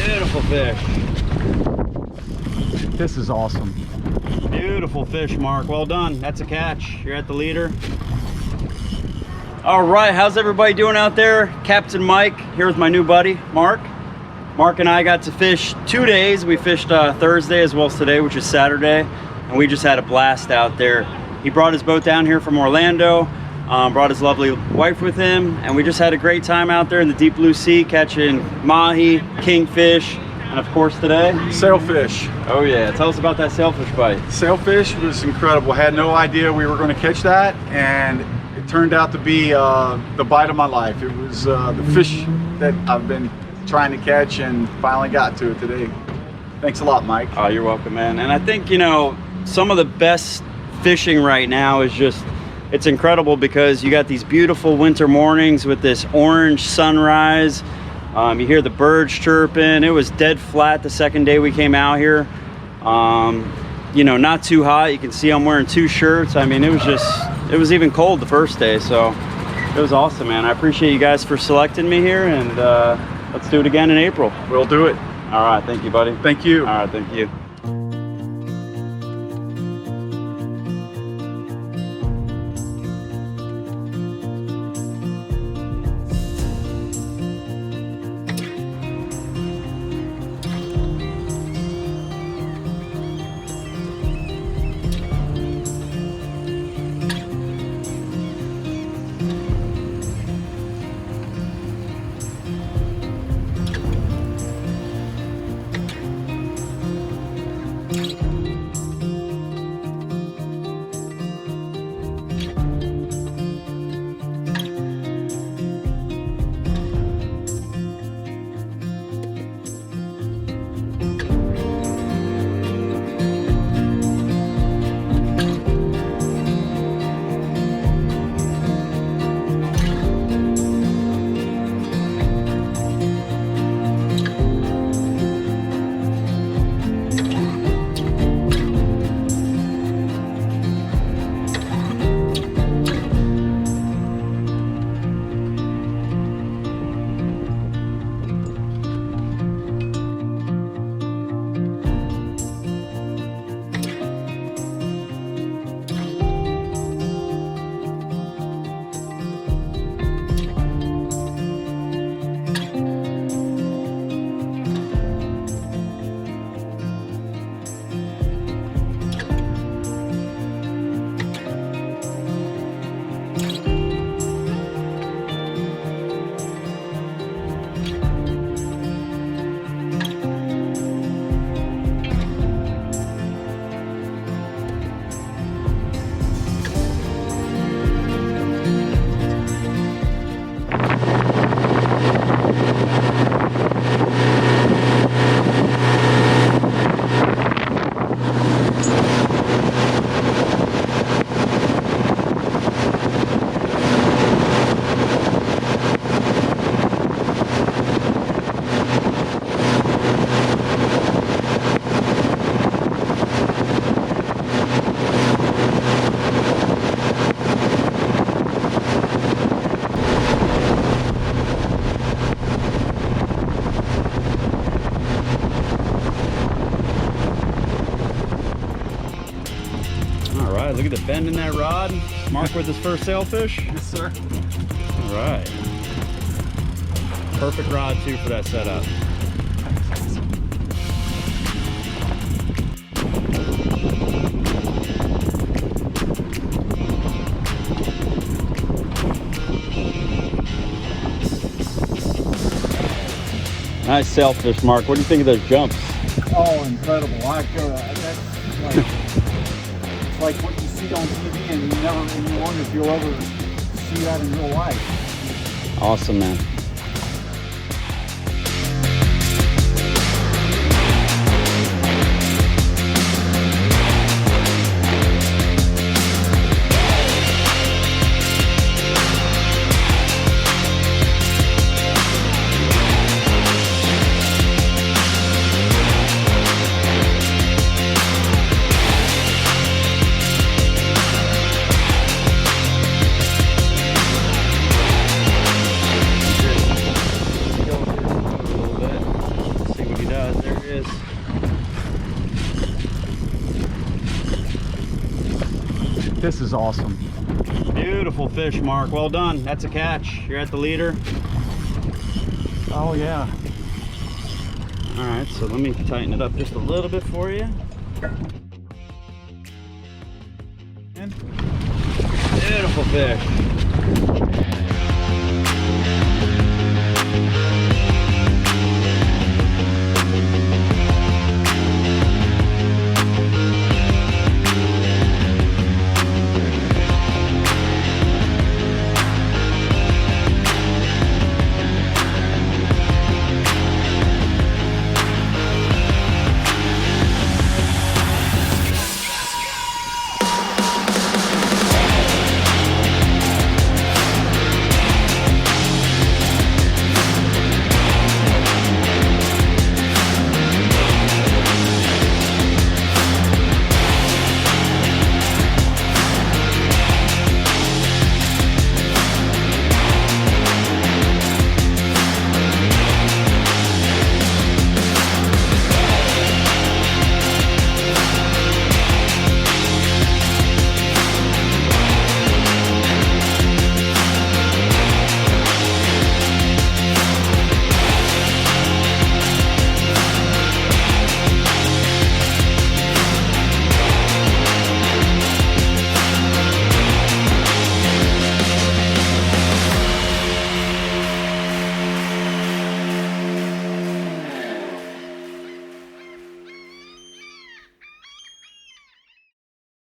Beautiful fish. This is awesome. Beautiful fish, Mark. Well done. That's a catch. You're at the leader. All right, how's everybody doing out there? Captain Mike here with my new buddy, Mark. Mark and I got to fish 2 days. We fished Thursday as well as today, which is Saturday, and we just had a blast out there. He brought his boat down here from Orlando, brought his lovely wife with him, and we just had a great time out there in the deep blue sea catching mahi, kingfish, and of course today, Sailfish. oh yeah, tell us about that sailfish bite. Sailfish was incredible. Had no idea we were going to catch that, and it turned out to be the bite of my life. It was the fish that I've been trying to catch and finally got to it today. Thanks a lot, Mike. Oh, you're welcome, man. And I think, you know, some of the best fishing right now is just, it's incredible because you got these beautiful winter mornings with this orange sunrise. You hear the birds chirping. It was dead flat the second day we came out here. You know, not too hot. You can see I'm wearing 2 shirts. I mean, it was even cold the first day. So it was awesome, man. I appreciate you guys for selecting me here, and let's do it again in April. We'll do it. All right. Thank you, buddy. Thank you. All right. Thank you. Look at the bend in that rod. Mark with his first sailfish. Yes, sir. All right. Perfect rod too for that setup. Nice sailfish, Mark. What do you think of those jumps? Oh, incredible. That's like what you see on TV, and you wonder if you'll ever see that in real life. Awesome, man. is. This is awesome. Beautiful fish, Mark. Well done. That's a catch. You're at the leader. Oh yeah. All right, so let me tighten it up just a little bit for you. And Beautiful fish.